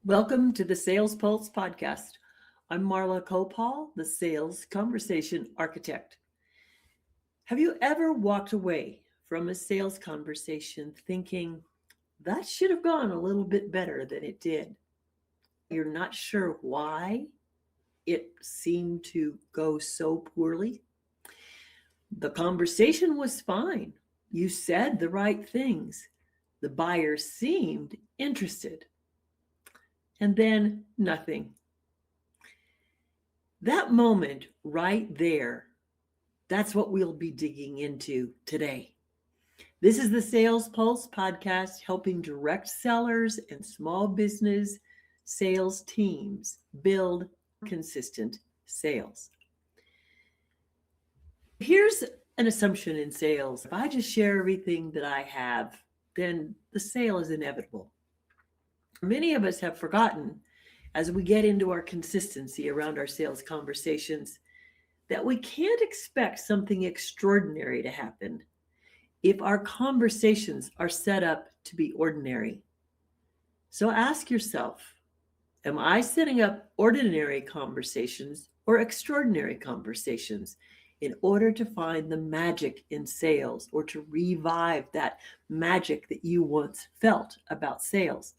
Welcome to the Sales Pulse podcast. I'm Marla Koupal, the Sales Conversation Architect. Have you ever walked away from a sales conversation thinking, that should have gone a little bit better than it did? You're not sure why it seemed to go so poorly? The conversation was fine. You said the right things. The buyer seemed interested. And then nothing. That moment right there, that's what we'll be digging into today. This is the Sales Pulse podcast, helping direct sellers and small business sales teams build consistent sales. Here's an assumption in sales. If I just share everything that I have, then the sale is inevitable. Many of us have forgotten, as we get into our consistency around our sales conversations, that we can't expect something extraordinary to happen if our conversations are set up to be ordinary. So ask yourself, am I setting up ordinary conversations or extraordinary conversations in order to find the magic in sales or to revive that magic that you once felt about sales?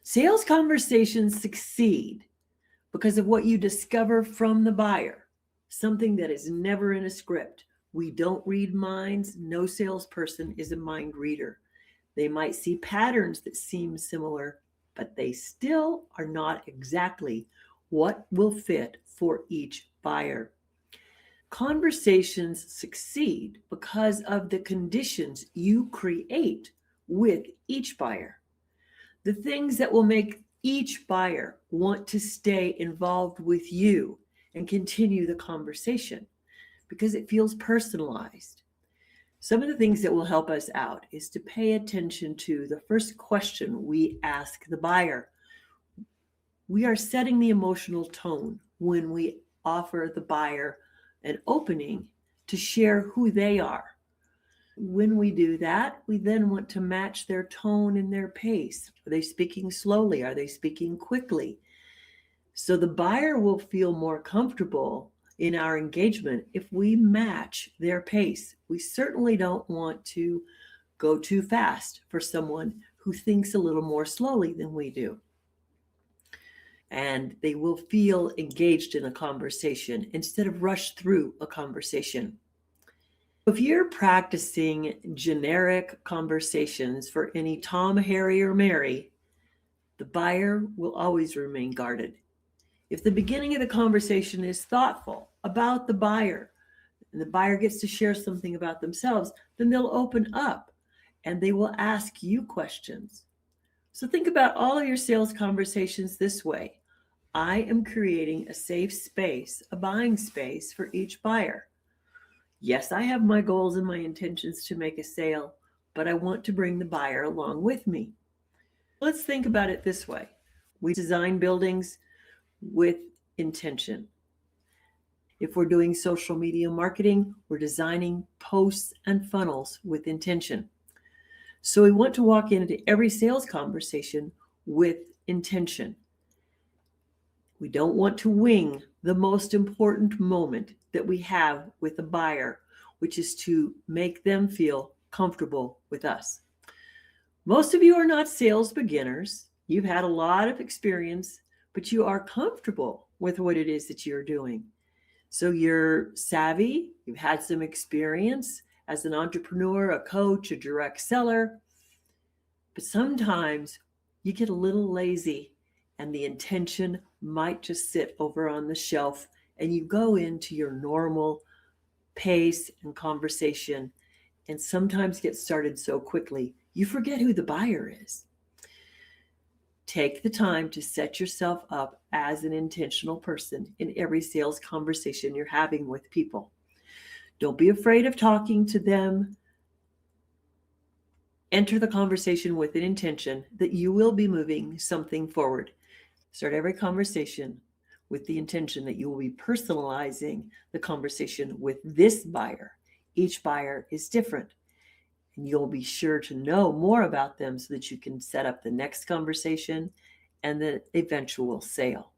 Sales conversations succeed because of what you discover from the buyer, something that is never in a script. We don't read minds. No salesperson is a mind reader. They might see patterns that seem similar, but they still are not exactly what will fit for each buyer. Conversations succeed because of the conditions you create with each buyer. The things that will make each buyer want to stay involved with you and continue the conversation because it feels personalized. Some of the things that will help us out is to pay attention to the first question we ask the buyer. We are setting the emotional tone when we offer the buyer an opening to share who they are. When we do that, we then want to match their tone and their pace. Are they speaking slowly? Are they speaking quickly? So the buyer will feel more comfortable in our engagement if we match their pace. We certainly don't want to go too fast for someone who thinks a little more slowly than we do. And they will feel engaged in a conversation instead of rush through a conversation. If you're practicing generic conversations for any Tom, Harry, or Mary, the buyer will always remain guarded. If the beginning of the conversation is thoughtful about the buyer, and the buyer gets to share something about themselves, then they'll open up and they will ask you questions. So think about all of your sales conversations this way. I am creating a safe space, a buying space for each buyer. Yes, I have my goals and my intentions to make a sale, but I want to bring the buyer along with me. Let's think about it this way. We design buildings with intention. If we're doing social media marketing, we're designing posts and funnels with intention. So we want to walk into every sales conversation with intention. We don't want to wing the most important moment that we have with a buyer, which is to make them feel comfortable with us. Most of you are not sales beginners. You've had a lot of experience, but you are comfortable with what it is that you're doing. So you're savvy, you've had some experience as an entrepreneur, a coach, a direct seller, but sometimes you get a little lazy and the intention might just sit over on the shelf and you go into your normal pace and conversation and sometimes get started so quickly you forget who the buyer is. Take the time to set yourself up as an intentional person in every sales conversation you're having with people. Don't be afraid of talking to them. Enter the conversation with an intention that you will be moving something forward. Start every conversation with the intention that you will be personalizing the conversation with this buyer. Each buyer is different. And you'll be sure to know more about them so that you can set up the next conversation and the eventual sale.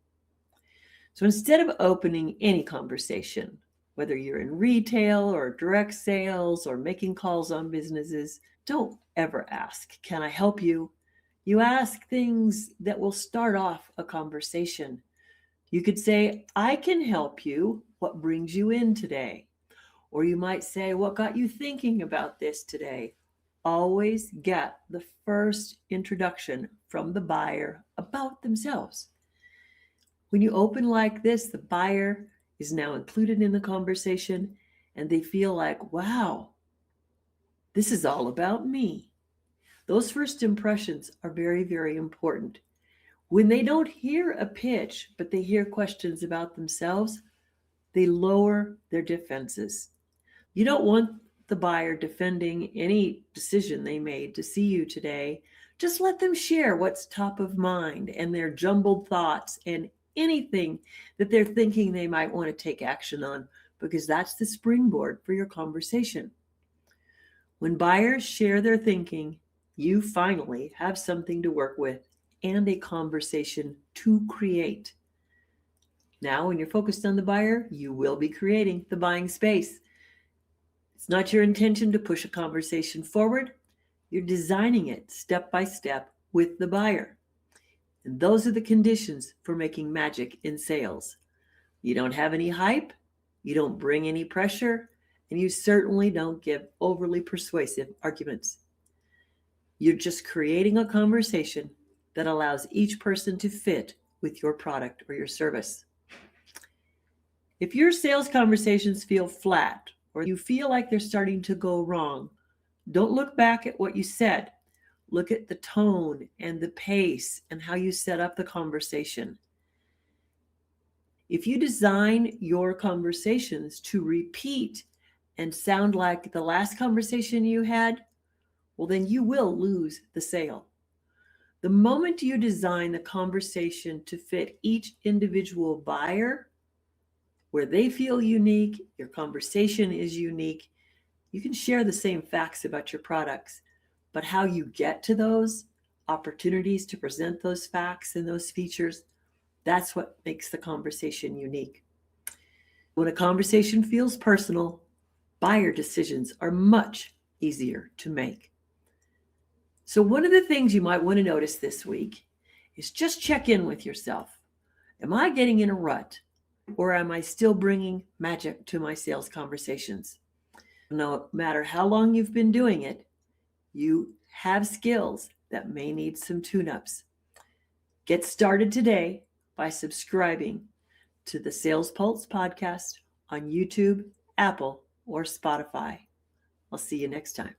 So instead of opening any conversation, whether you're in retail or direct sales or making calls on businesses, don't ever ask, "Can I help you?" You ask things that will start off a conversation. You could say, "I can help you. What brings you in today?" Or you might say, "What got you thinking about this today?" Always get the first introduction from the buyer about themselves. When you open like this, the buyer is now included in the conversation and they feel like, wow, this is all about me. Those first impressions are very, very important. When they don't hear a pitch, but they hear questions about themselves, they lower their defenses. You don't want the buyer defending any decision they made to see you today. Just let them share what's top of mind and their jumbled thoughts and anything that they're thinking they might want to take action on, because that's the springboard for your conversation. When buyers share their thinking, you finally have something to work with and a conversation to create. Now, when you're focused on the buyer, you will be creating the buying space. It's not your intention to push a conversation forward. You're designing it step by step with the buyer. And those are the conditions for making magic in sales. You don't have any hype, you don't bring any pressure, and you certainly don't give overly persuasive arguments. You're just creating a conversation that allows each person to fit with your product or your service. If your sales conversations feel flat or you feel like they're starting to go wrong, don't look back at what you said. Look at the tone and the pace and how you set up the conversation. If you design your conversations to repeat and sound like the last conversation you had, well, then you will lose the sale. The moment you design the conversation to fit each individual buyer, where they feel unique, your conversation is unique, you can share the same facts about your products, but how you get to those opportunities to present those facts and those features, that's what makes the conversation unique. When a conversation feels personal, buyer decisions are much easier to make. So one of the things you might want to notice this week is just check in with yourself. Am I getting in a rut, or am I still bringing magic to my sales conversations? No matter how long you've been doing it, you have skills that may need some tune-ups. Get started today by subscribing to the Sales Pulse podcast on YouTube, Apple, or Spotify. I'll see you next time.